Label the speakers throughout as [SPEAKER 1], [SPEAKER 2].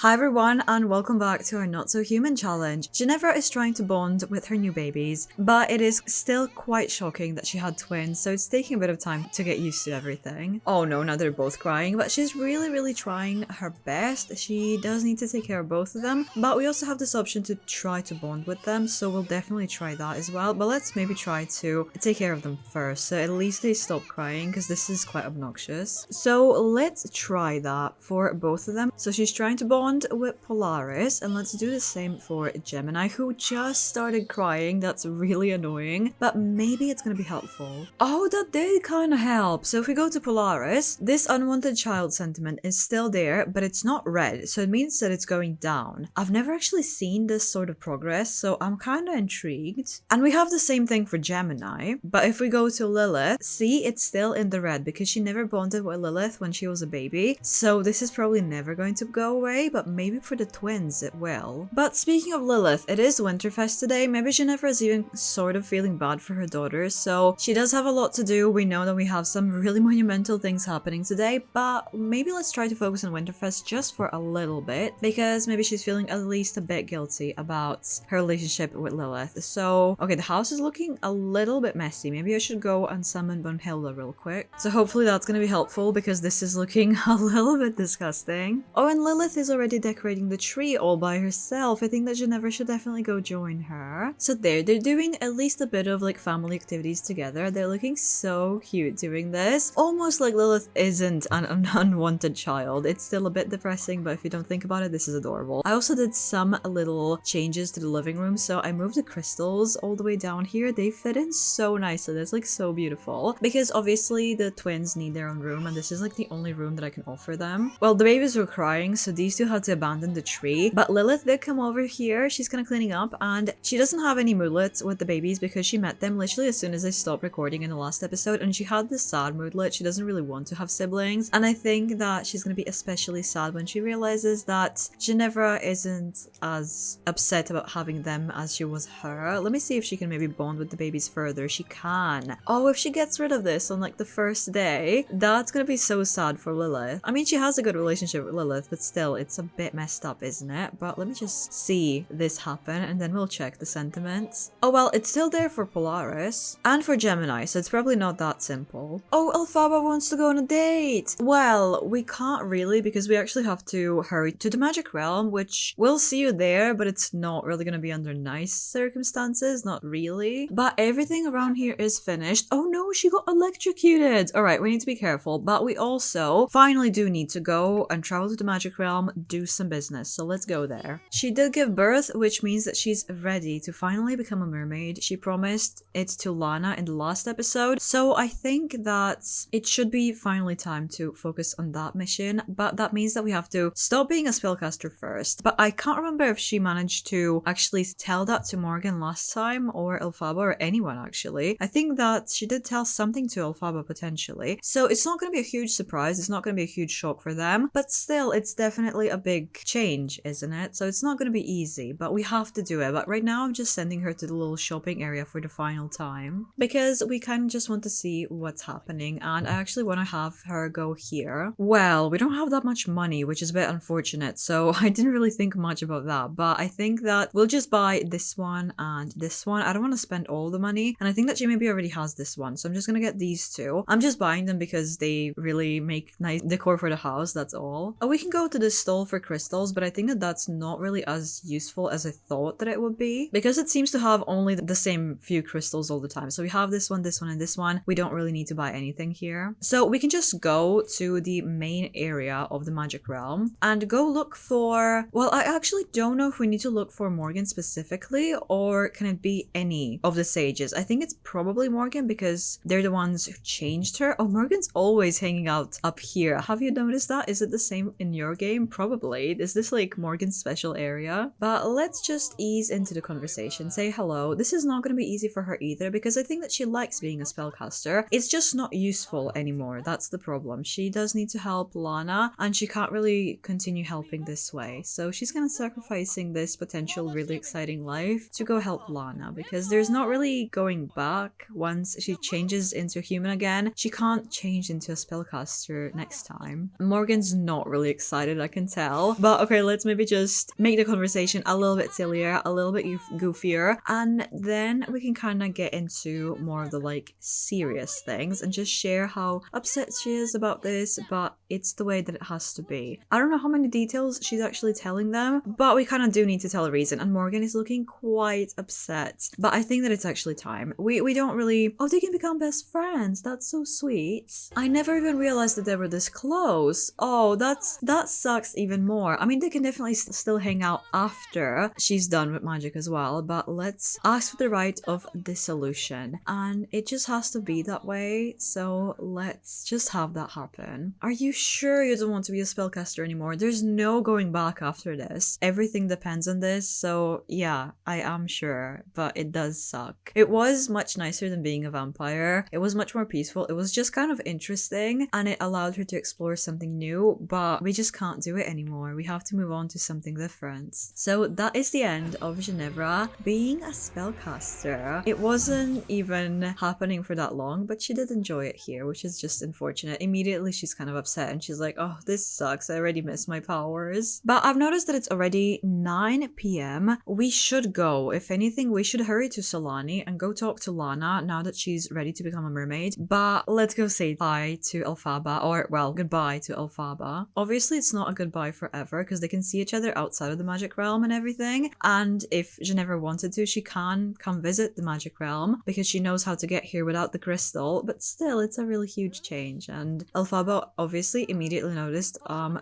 [SPEAKER 1] Hi everyone and welcome back to our Not So Human challenge. Ginevra is trying to bond with her new babies, but it is still quite shocking that she had twins, so it's taking a bit of time to get used to everything. Oh no, now they're both crying, but she's really trying her best. She does need to take care of both of them, but we also have this option to try to bond with them, so we'll definitely try that as well. But let's maybe try to take care of them first, so at least they stop crying, because this is quite obnoxious. So let's try that for both of them. So she's trying to bond with Polaris, and let's do the same for Gemini, who just started crying. That's really annoying, but maybe it's gonna be helpful. Oh, that did kind of help. So if we go to Polaris, this unwanted child sentiment is still there, but it's not red, so it means that it's going down. I've never actually seen this sort of progress, so I'm kind of intrigued. And we have the same thing for Gemini, but if we go to Lilith, see, it's still in the red because she never bonded with Lilith when she was a baby, so this is probably never going to go away, but maybe for the twins it will. But speaking of Lilith, it is Winterfest today. Maybe Ginevra is even sort of feeling bad for her daughters, so she does have a lot to do. We know that we have some really monumental things happening today, but maybe let's try to focus on Winterfest just for a little bit, because maybe she's feeling at least a bit guilty about her relationship with Lilith. So, okay, the house is looking a little bit messy. Maybe I should go and summon Bunhilda real quick. So hopefully that's gonna be helpful, because this is looking a little bit disgusting. Oh, and Lilith is already decorating the tree all by herself. I think that Ginevra should definitely go join her. So they're doing at least a bit of like family activities together. They're looking so cute doing this. Almost like Lilith isn't an unwanted child. It's still a bit depressing, but if you don't think about it, this is adorable. I also did some little changes to the living room. So I moved the crystals all the way down here. They fit in so nicely. That's like so beautiful, because obviously the twins need their own room, and this is like the only room that I can offer them. Well, the babies were crying, so these two had to abandon the tree, but Lilith did come over here. She's kind of cleaning up, and she doesn't have any moodlets with the babies because she met them literally as soon as I stopped recording in the last episode, and she had this sad moodlet. She doesn't really want to have siblings, and I think that she's going to be especially sad when she realizes that Ginevra isn't as upset about having them as she was her. Let me see if she can maybe bond with the babies further. She can. Oh, if she gets rid of this on like the first day, that's going to be so sad for Lilith. I mean, she has a good relationship with Lilith, but still, it's a bit messed up, isn't it? But let me just see this happen, and then we'll check the sentiments. Oh, well, it's still there for Polaris and for Gemini, so it's probably not that simple. Oh, Elphaba wants to go on a date. Well, we can't really, because we actually have to hurry to the Magic Realm, which we'll see you there, but it's not really going to be under nice circumstances. Not really. But everything around here is finished. Oh no, she got electrocuted. All right, we need to be careful, but we also finally do need to go and travel to the Magic Realm, do some business. So let's go there. She did give birth, which means that she's ready to finally become a mermaid. She promised it to Lana in the last episode, so I think that it should be finally time to focus on that mission, but that means that we have to stop being a spellcaster first. But I can't remember if she managed to actually tell that to Morgan last time, or Elphaba, or anyone actually. I think that she did tell something to Elphaba potentially, so it's not going to be a huge surprise. It's not going to be a huge shock for them, but still, it's definitely a big change, isn't it? So it's not going to be easy, but we have to do it. But right now I'm just sending her to the little shopping area for the final time, because we kind of just want to see what's happening, and I actually want to have her go here. Well, we don't have that much money, which is a bit unfortunate, so I didn't really think much about that, but I think that we'll just buy this one and this one. I don't want to spend all the money, and I think that she maybe already has this one, so I'm just gonna get these two. I'm just buying them because they really make nice decor for the house, that's all. We can go to this stall for crystals, but I think that that's not really as useful as I thought that it would be, because it seems to have only the same few crystals all the time. So we have this one, and this one. We don't really need to buy anything here, so we can just go to the main area of the Magic Realm and go look for, well, I actually don't know if we need to look for Morgan specifically, or can it be any of the sages. I think it's probably Morgan, because they're the ones who changed her. Oh, Morgan's always hanging out up here. Have you noticed that? Is it the same in your game? Probably. Is this like Morgan's special area? But let's just ease into the conversation, say hello. This is not going to be easy for her either, because I think that she likes being a spellcaster. It's just not useful anymore. That's the problem. She does need to help Lana, and she can't really continue helping this way. So she's kind of sacrificing this potential really exciting life to go help Lana, because there's not really going back. Once she changes into human again, she can't change into a spellcaster next time. Morgan's not really excited, I can tell. tell. But okay, let's maybe just make the conversation a little bit sillier, a little bit goofier, and then we can kind of get into more of the like serious things and just share how upset she is about this, but it's the way that it has to be. I don't know how many details she's actually telling them, but we kind of do need to tell a reason, and Morgan is looking quite upset. But I think that it's actually time. We don't really... Oh, they can become best friends. That's so sweet. I never even realized that they were this close. Oh, that sucks even more. I mean, they can definitely still hang out after she's done with magic as well, but let's ask for the right of dissolution, and it just has to be that way, so let's just have that happen. Are you sure you don't want to be a spellcaster anymore? There's no going back after this. Everything depends on this, so yeah, I am sure, but it does suck. It was much nicer than being a vampire. It was much more peaceful. It was just kind of interesting, and it allowed her to explore something new, but we just can't do it anymore. We have to move on to something different. So that is the end of Ginevra being a spellcaster. It wasn't even happening for that long, but she did enjoy it here, which is just unfortunate. Immediately she's kind of upset and she's like, oh, this sucks. I already missed my powers. But I've noticed that it's already 9 p.m. We should go. If anything, we should hurry to Solani and go talk to Lana now that she's ready to become a mermaid. But let's go say hi to Elphaba, or well, goodbye to Elphaba. Obviously, it's not a goodbye forever because they can see each other outside of the magic realm and everything. And if Ginevra wanted to, she can come visit the magic realm because she knows how to get here without the crystal. But still, it's a really huge change. And Elphaba obviously immediately noticed,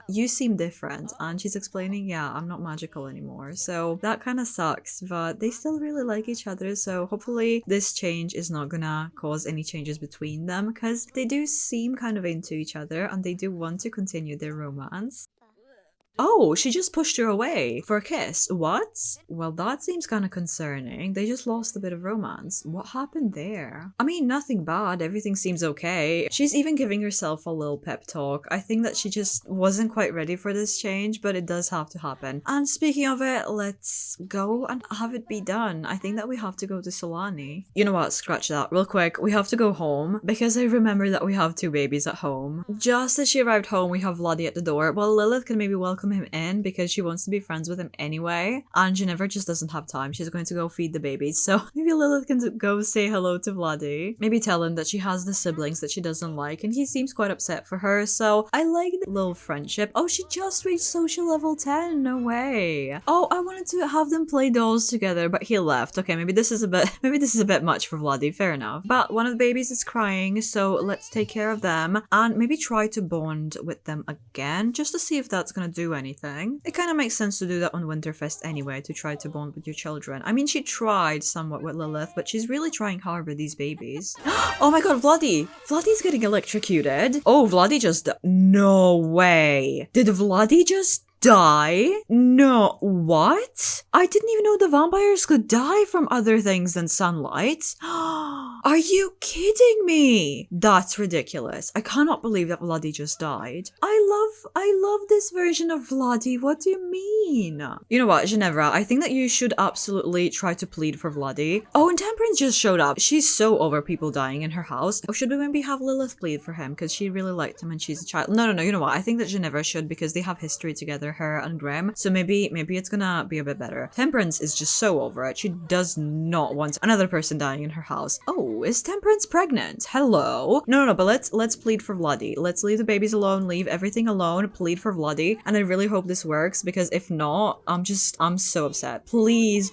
[SPEAKER 1] you seem different. And she's explaining, yeah, I'm not magical anymore. So that kind of sucks, but they still really like each other. So hopefully this change is not gonna cause any changes between them because they do seem kind of into each other and they do want to continue their romance. Oh, she just pushed her away for a kiss. What? Well, that seems kind of concerning. They just lost a bit of romance. What happened there? I mean, nothing bad. Everything seems okay. She's even giving herself a little pep talk. I think that she just wasn't quite ready for this change, but it does have to happen. And speaking of it, let's go and have it be done. I think that we have to go to Solani. You know what? Scratch that. Real quick, we have to go home because I remember that we have 2 babies at home. Just as she arrived home, we have Vladdy at the door. Well, Lilith can maybe welcome him in because she wants to be friends with him anyway, and Ginevra just doesn't have time. She's going to go feed the babies, so maybe Lilith can go say hello to Vladdy. Maybe tell him that she has the siblings that she doesn't like, and he seems quite upset for her, so I like the little friendship. Oh, she just reached social level 10. No way. Oh, I wanted to have them play dolls together, but he left. Okay, maybe this is a bit much for Vladdy. Fair enough. But one of the babies is crying, so let's take care of them and maybe try to bond with them again just to see if that's gonna do anything. It kind of makes sense to do that on Winterfest anyway, to try to bond with your children. I mean, she tried somewhat with Lilith, but she's really trying hard with these babies. Oh my god, Vladdy! Vladdy's getting electrocuted. Oh, Vladdy just... No way! Did Vladdy just die? No, what? I didn't even know the vampires could die from other things than sunlight. Are you kidding me? That's ridiculous. I cannot believe that Vladdy just died. I love this version of Vladdy. What do you mean? You know what, Ginevra, I think that you should absolutely try to plead for Vladdy. Oh, and Temperance just showed up. She's so over people dying in her house. Or should we maybe have Lilith plead for him because she really liked him and she's a child? No, you know what? I think that Ginevra should because they have history together, her and Graham. So maybe it's gonna be a bit better. Temperance is just so over it. She does not want another person dying in her house. Oh, is Temperance pregnant? Hello? No, but let's plead for Vladdy. Let's leave the babies alone, leave everything alone, plead for Vladdy. And I really hope this works because if not, I'm so upset. Please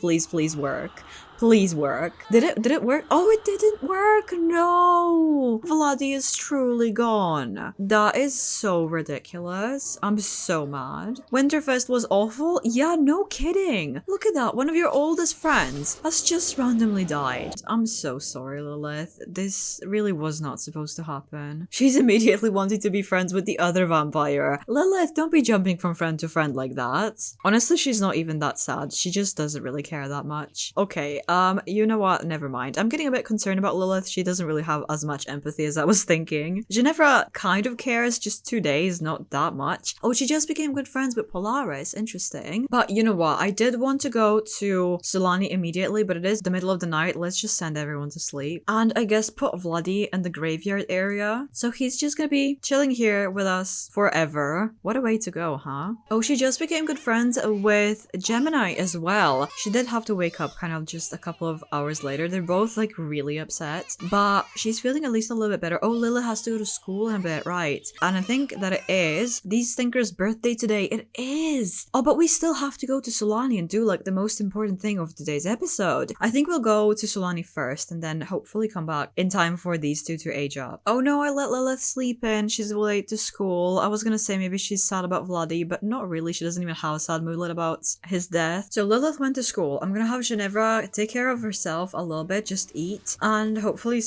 [SPEAKER 1] work. Please work. Did it work? Oh, it didn't work. No. Vladdy is truly gone. That is so ridiculous. I'm so mad. Winterfest was awful? Yeah, no kidding. Look at that. One of your oldest friends has just randomly died. I'm so sorry, Lilith. This really was not supposed to happen. She's immediately wanting to be friends with the other vampire. Lilith, don't be jumping from friend to friend like that. Honestly, she's not even that sad. She just doesn't really care that much. Okay, You know what? Never mind. I'm getting a bit concerned about Lilith. She doesn't really have as much empathy as I was thinking. Ginevra kind of cares, just 2 days, not that much. Oh, she just became good friends with Polaris. Interesting. But you know what? I did want to go to Sulani immediately, but it is the middle of the night. Let's just send everyone to sleep. And I guess put Vladdy in the graveyard area. So he's just gonna be chilling here with us forever. What a way to go, huh? Oh, she just became good friends with Gemini as well. She did have to wake up kind of just a couple of hours later. They're both like really upset, but she's feeling at least a little bit better. Oh, Lila has to go to school in a bit, right? And I think that it is these thinkers' birthday today. It is. Oh, but we still have to go to Sulani and do like the most important thing of today's episode. I think we'll go to Sulani first and then hopefully come back in time for these two to age up. Oh no, I let Lilith sleep in. She's late to school. I was gonna say maybe she's sad about Vladdy, but not really. She doesn't even have a sad moodlet about his death. So Lilith went to school. I'm gonna have Ginevra take care of herself a little bit, just eat, and hopefully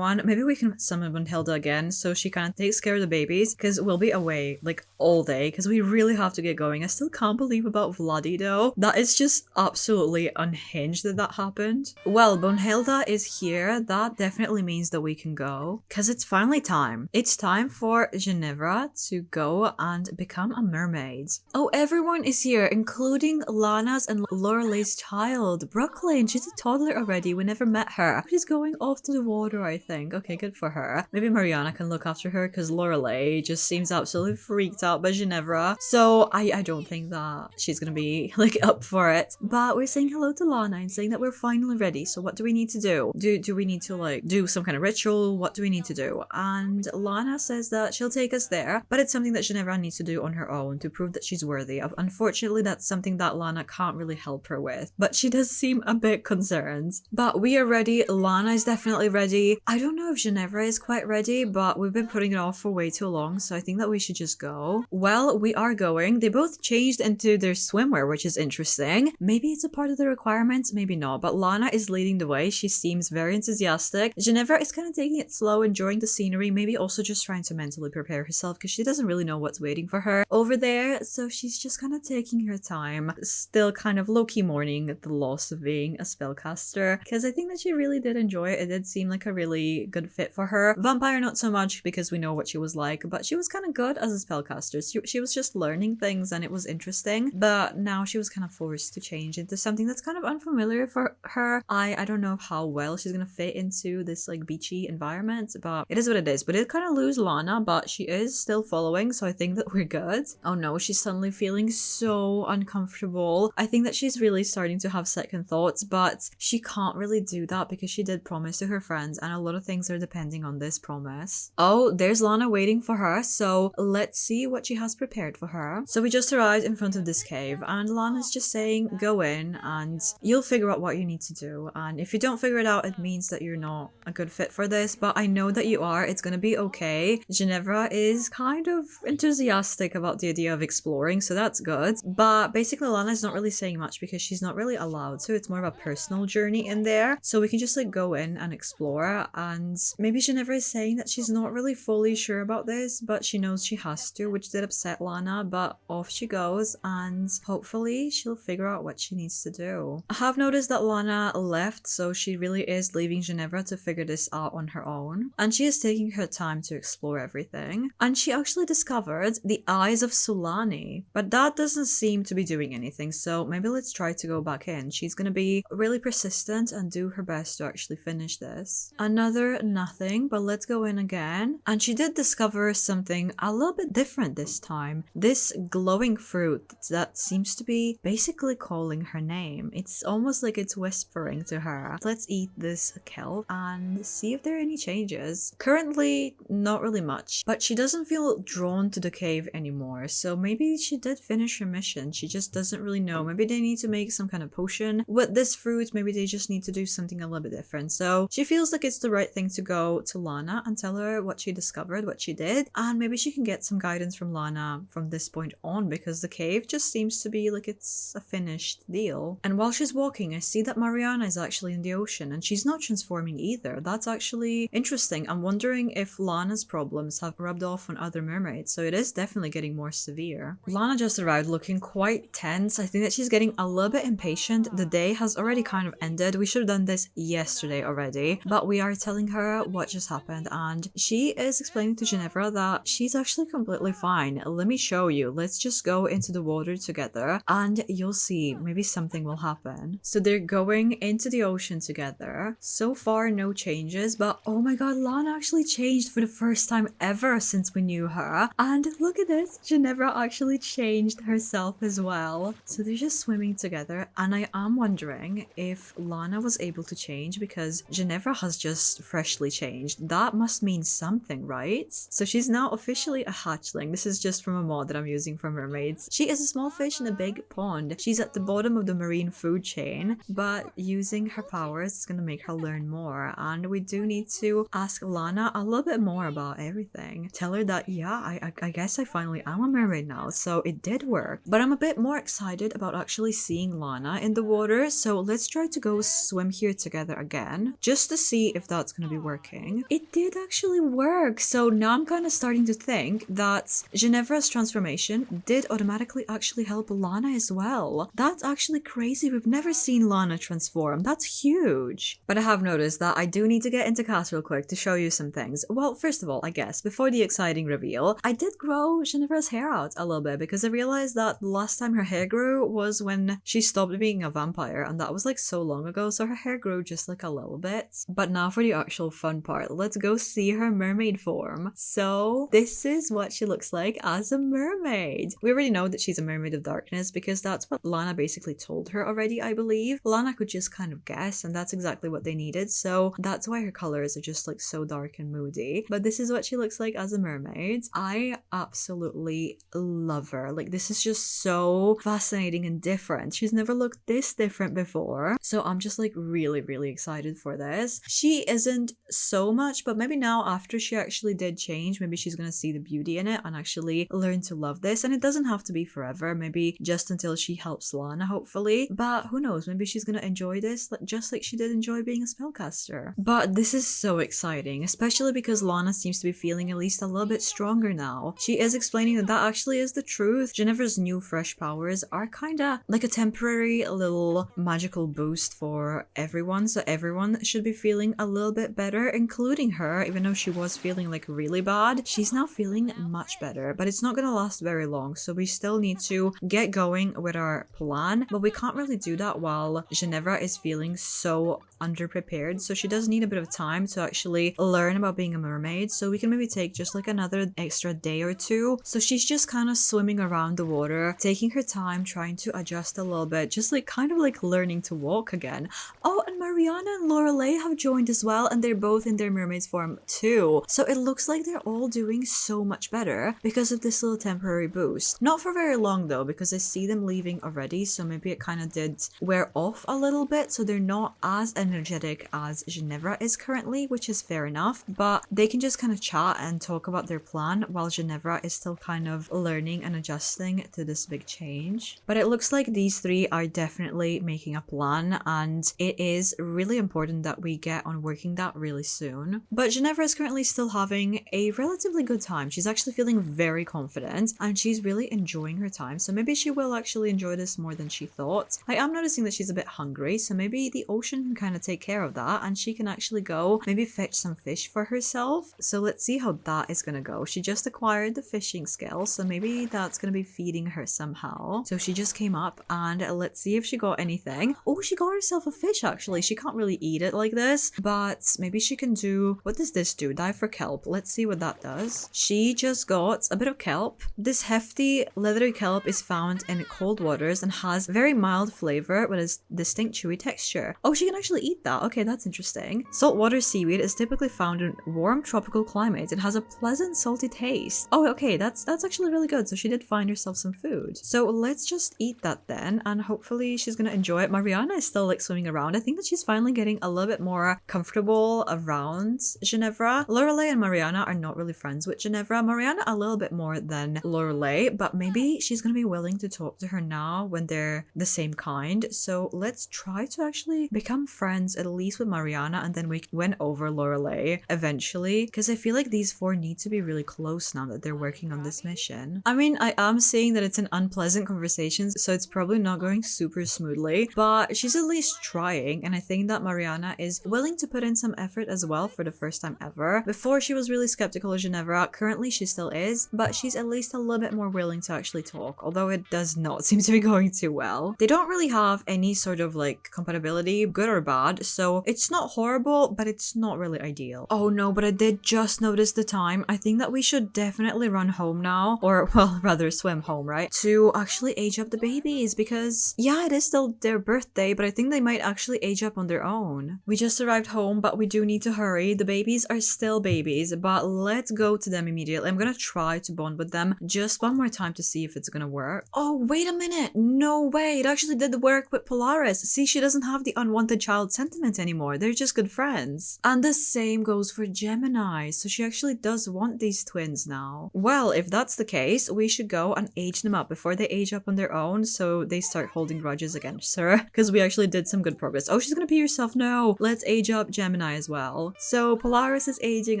[SPEAKER 1] maybe we can summon Brunhilde again so she kind of takes care of the babies, because we'll be away like all day because we really have to get going. I still can't believe about Vladdy though. That is just absolutely unhinged that happened. Well, Brunhilde is here. That definitely means that we can go because it's finally time. It's time for Ginevra to go and become a mermaid. Oh, everyone is here, including Lana's and Lorelei's child, Brooklyn. She's a toddler already. We never met her. She's going off to the water, I think. Okay, good for her. Maybe Mariana can look after her because Lorelei just seems absolutely freaked out by Ginevra. So I don't think that she's gonna be like up for it. But we're saying hello to Lana and saying that we're finally ready. So what do we need to do? Do we need to like do some kind of ritual? What do we need to do? And Lana says that she'll take us there, but it's something that Ginevra needs to do on her own to prove that she's worthy of. Unfortunately, that's something that Lana can't really help her with, but she does seem a bit concerned. But we are ready. Lana is definitely ready. I don't know if Ginevra is quite ready, but we've been putting it off for way too long, so I think that we should just go. Well, we are going. They both changed into their swimwear, which is interesting. Maybe it's a part of the requirements, maybe not, but Lana is leading the way. She seems very enthusiastic. Ginevra is kind of taking it slow, enjoying the scenery, maybe also just trying to mentally prepare herself because she doesn't really know what's waiting for her over there, so she's just kind of taking her time. Still kind of low-key mourning the loss of being a spellcaster because I think that she really did enjoy it. It did seem like a really good fit for her. Vampire not so much because we know what she was like, but she was kind of good as a spellcaster. She was just learning things and it was interesting, but now she was kind of forced to change into something that's kind of unfamiliar for her. I don't know how well she's gonna fit into this like beachy environment, but it is what it is. But it kind of lose Lana, but she is still following, so I think that we're good. Oh no, she's suddenly feeling so uncomfortable. I think that she's really starting to have second thoughts, but she can't really do that because she did promise to her friends and a lot of things are depending on this promise. Oh, there's Lana waiting for her, so let's see what she has prepared for her. So we just arrived in front of this cave and Lana's just saying go in and you'll figure out what you need to do, and if you don't figure it out it means that you're not a good fit for this, but I know that you are. It's gonna be okay. Ginevra is kind of enthusiastic about the idea of exploring, so that's good, but basically Lana's not really saying much because she's not really allowed to. It's more of a personal journey in there, so we can just like go in and explore. And maybe Ginevra is saying that she's not really fully sure about this, but she knows she has to, which did upset Lana, but off she goes and hopefully she'll figure out what she needs to do. I have noticed that Lana left, so she really is leaving Ginevra to figure this out on her own, and she is taking her time to explore everything. And she actually discovered the eyes of Sulani, but that doesn't seem to be doing anything, so maybe let's try to go back in. She's gonna be really persistent and do her best to actually finish this. Another nothing, but let's go in again. And she did discover something a little bit different this time. This glowing fruit that seems to be basically calling her name. It's almost like it's whispering to her. Let's eat this kelp and see if there are any changes. Currently, not really much, but she doesn't feel drawn to the cave anymore, so maybe she did finish her mission. She just doesn't really know. Maybe they need to make some kind of potion with this fruit. Maybe they just need to do something a little bit different. So she feels like it's the right thing to go to Lana and tell her what she discovered, what she did, and maybe she can get some guidance from Lana from this point on, because the cave just seems to be like it's a finished deal. And while she's walking, I see that Mariana is actually in the ocean and she's not transforming either. That's actually interesting. I'm wondering if Lana's problems have rubbed off on other mermaids, so it is definitely getting more severe. Lana just arrived looking quite tense. I think that she's getting a little bit impatient. The day has already kind kind of ended. We should have done this yesterday already, but we are telling her what just happened, and she is explaining to Ginevra that she's actually completely fine. Let me show you. Let's just go into the water together and you'll see, maybe something will happen. So they're going into the ocean together. So far, no changes, but oh my god, Lana actually changed for the first time ever since we knew her. And look at this, Ginevra actually changed herself as well. So they're just swimming together, and I am wondering if Lana was able to change because Ginevra has just freshly changed. That must mean something, right? So she's now officially a hatchling. This is just from a mod that I'm using for mermaids. She is a small fish in a big pond. She's at the bottom of the marine food chain, but using her powers is going to make her learn more. And we do need to ask Lana a little bit more about everything. Tell her that, yeah, I guess I finally am a mermaid now, so it did work. But I'm a bit more excited about actually seeing Lana in the water, so let's try to go swim here together again, just to see if that's going to be working. It did actually work, so now I'm kind of starting to think that Ginevra's transformation did automatically actually help Lana as well. That's actually crazy. We've never seen Lana transform. That's huge. But I have noticed that I do need to get into cast real quick to show you some things. Well, first of all, I guess, before the exciting reveal, I did grow Ginevra's hair out a little bit because I realized that the last time her hair grew was when she stopped being a vampire, and that was like so long ago, so her hair grew just like a little bit. But now for the actual fun part, let's go see her mermaid form. So this is what she looks like as a mermaid. We already know that she's a mermaid of darkness because that's what Lana basically told her already, I believe. Lana could just kind of guess, and that's exactly what they needed, so that's why her colors are just like so dark and moody. But this is what she looks like as a mermaid. I absolutely love her. Like, this is just so fascinating and different. She's never looked this different before, so I'm just like really excited for this. She isn't so much, but maybe now after she actually did change, maybe she's gonna see the beauty in it and actually learn to love this. And it doesn't have to be forever, maybe just until she helps Lana, hopefully. But who knows, maybe she's gonna enjoy this just like she did enjoy being a spellcaster. But this is so exciting, especially because Lana seems to be feeling at least a little bit stronger now. She is explaining that that actually is the truth. Ginevra's new fresh powers are kinda like a temporary little magical boost for everyone, so everyone should be feeling a little bit better, including her. Even though she was feeling like really bad, she's now feeling much better, but it's not gonna last very long, so we still need to get going with our plan. But we can't really do that while Ginevra is feeling so underprepared, so she does need a bit of time to actually learn about being a mermaid. So we can maybe take just like another extra day or two. So she's just kind of swimming around the water, taking her time, trying to adjust a little bit, just like kind of like learning to walk again. Oh, and Mariana and Lorelei have joined as well, and they're both in their mermaid's form too. So it looks like they're all doing so much better because of this little temporary boost. Not for very long though, because I see them leaving already, so maybe it kind of did wear off a little bit, so they're not as energetic as Ginevra is currently, which is fair enough. But they can just kind of chat and talk about their plan while Ginevra is still kind of learning and adjusting to this big change. But it looks like these three are definitely making a plan, and it is really important that we get on working that really soon. But Ginevra is currently still having a relatively good time. She's actually feeling very confident and she's really enjoying her time, so maybe she will actually enjoy this more than she thought. I am noticing that she's a bit hungry, so maybe the ocean can kind of take care of that and she can actually go maybe fetch some fish for herself. So let's see how that is gonna go. She just acquired the fishing skill, so maybe that's gonna be feeding her somehow. So she just came up and let's see if she got anything. Oh, she got herself a fish actually. She can't really eat it like this, but maybe she can do, what does this do? Dive for kelp. Let's see what that does. She just got a bit of kelp. This hefty leathery kelp is found in cold waters and has very mild flavor with a distinct chewy texture. Oh, she can actually eat that. Okay, that's interesting. Saltwater seaweed is typically found in warm tropical climates. It has a pleasant salty taste. Oh, okay, that's actually really good. So she did find herself some food. So let's just eat that then, and hopefully she's gonna enjoy it. Mariana is still like swimming around. I think that she's finally getting a little bit more comfortable around Ginevra. Lorelei and Mariana are not really friends with Ginevra. Mariana a little bit more than Lorelei, but maybe she's gonna be willing to talk to her now when they're the same kind. So let's try to actually become friends at least with Mariana, and then we win over Lorelei eventually, because I feel like these four need to be really close now that they're working on this mission. I mean, I am saying that it's an unpleasant conversation, so it's probably not going super smoothly, but she's she's at least trying, and I think that Mariana is willing to put in some effort as well for the first time ever. Before she was really skeptical of Ginevra, currently she still is, but she's at least a little bit more willing to actually talk, although it does not seem to be going too well. They don't really have any sort of like compatibility, good or bad, so it's not horrible, but it's not really ideal. Oh no, but I did just notice the time. I think that we should definitely run home now, or well, rather swim home, right? To actually age up the babies, because yeah, it is still their birthday, but I think they might actually age up on their own. We just arrived home, but we do need to hurry. The babies are still babies, but let's go to them immediately. I'm gonna try to bond with them just one more time to see if it's gonna work. Oh, wait a minute. No way. It actually did the work with Polaris. See, she doesn't have the unwanted child sentiment anymore. They're just good friends. And the same goes for Gemini. So she actually does want these twins now. Well, if that's the case, we should go and age them up before they age up on their own, so they start holding grudges against her, because we actually did some good progress. Oh, she's gonna pee herself. No. Let's age up Gemini as well. So Polaris is aging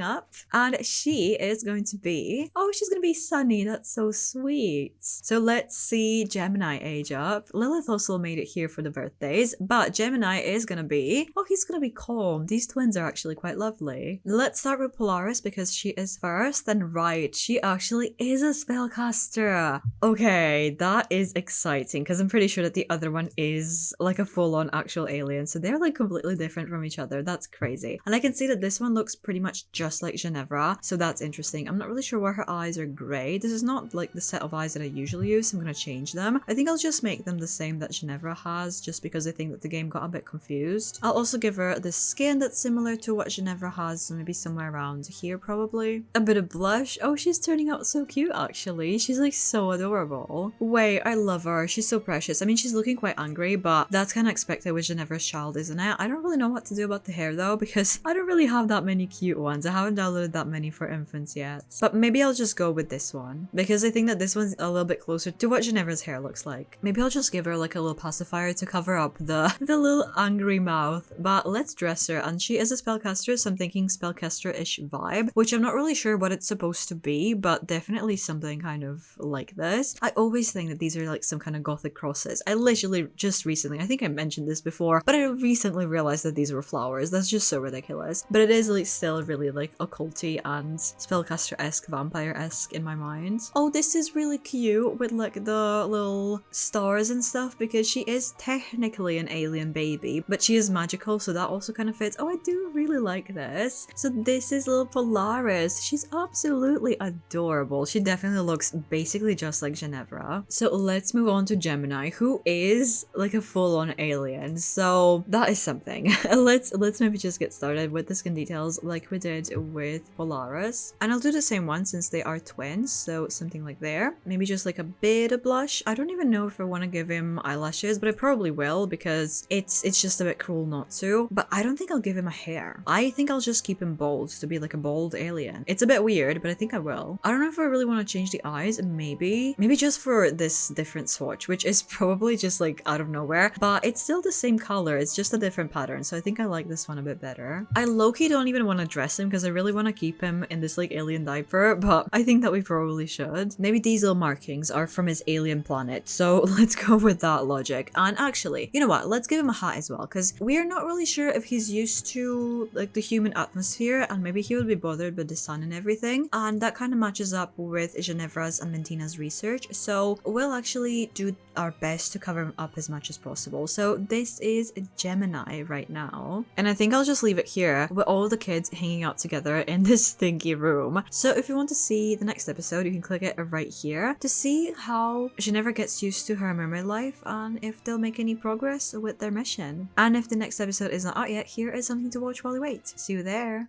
[SPEAKER 1] up, and she is going to be... oh, she's gonna be Sunny. That's so sweet. So let's see Gemini age up. Lilith also made it here for the birthdays, but Gemini is gonna be... oh, he's gonna be Calm. These twins are actually quite lovely. Let's start with Polaris because she is first. Then right, she actually is a spellcaster. Okay, that is exciting because I'm pretty sure that the other one is like a full-on actual alien, so they're like completely different from each other. That's crazy. And I can see that this one looks pretty much just like Ginevra, so that's interesting. I'm not really sure why her eyes are grey. This is not like the set of eyes that I usually use, so I'm gonna change them. I think I'll just make them the same that Ginevra has, just because I think that the game got a bit confused. I'll also give her the skin that's similar to what Ginevra has, so maybe somewhere around here probably. A bit of blush. Oh, she's turning out so cute actually. She's like so adorable. Wait, I love her. She's so precious. I mean, she's looking quite angry, but that's kind of expected with Ginevra's child, isn't it? I don't really know what to do about the hair though, because I don't really have that many cute ones. I haven't downloaded that many for infants yet. But maybe I'll just go with this one, because I think that this one's a little bit closer to what Ginevra's hair looks like. Maybe I'll just give her like a little pacifier to cover up the little angry mouth. But let's dress her, and she is a spellcaster, so I'm thinking spellcaster-ish vibe, which I'm not really sure what it's supposed to be, but definitely something kind of like this. I always think that these are like some kind of gothic crosses. I literally just recently, I think I mentioned this before, but I recently realized that these were flowers. That's just so ridiculous. But it is like still really like occulty and spellcaster-esque, vampire-esque in my mind. Oh, this is really cute with like the little stars and stuff, because she is technically an alien baby, but she is magical, so that also kind of fits. Oh, I do really like this. So this is little Polaris. She's absolutely adorable. She definitely looks basically just like Ginevra. So let's move on to Gemini, who is like a full-on alien. So that is something. Let's maybe just get started with the skin details like we did with Polaris. And I'll do the same one since they are twins, so something like there. Maybe just like a bit of blush. I don't even know if I want to give him eyelashes, but I probably will because it's just a bit cruel not to. But I don't think I'll give him a hair. I think I'll just keep him bald to be like a bald alien. It's a bit weird, but I think I will. I don't know if I really want to change the eyes. Maybe just for this different swatch, which is probably just like out of nowhere, but it's still the same color. It's just a different pattern, so I think I like this one a bit better. I low-key don't even want to dress him because I really want to keep him in this like alien diaper, but I think that we probably should. Maybe these little markings are from his alien planet, so let's go with that logic. And actually, you know what? Let's give him a hat as well, because we are not really sure if he's used to like the human atmosphere, and maybe he will be bothered with the sun and everything, and that kind of matches up with Ginevra's and Mentina's research, so we'll actually do our best to cover him up as much as possible. So this is Gemini right now, and I think I'll just leave it here with all the kids hanging out together in this stinky room. So if you want to see the next episode, you can click it right here to see how Ginevra gets used to her mermaid life and if they'll make any progress with their mission. And if the next episode is not out yet, here is something to watch while we wait. See you there.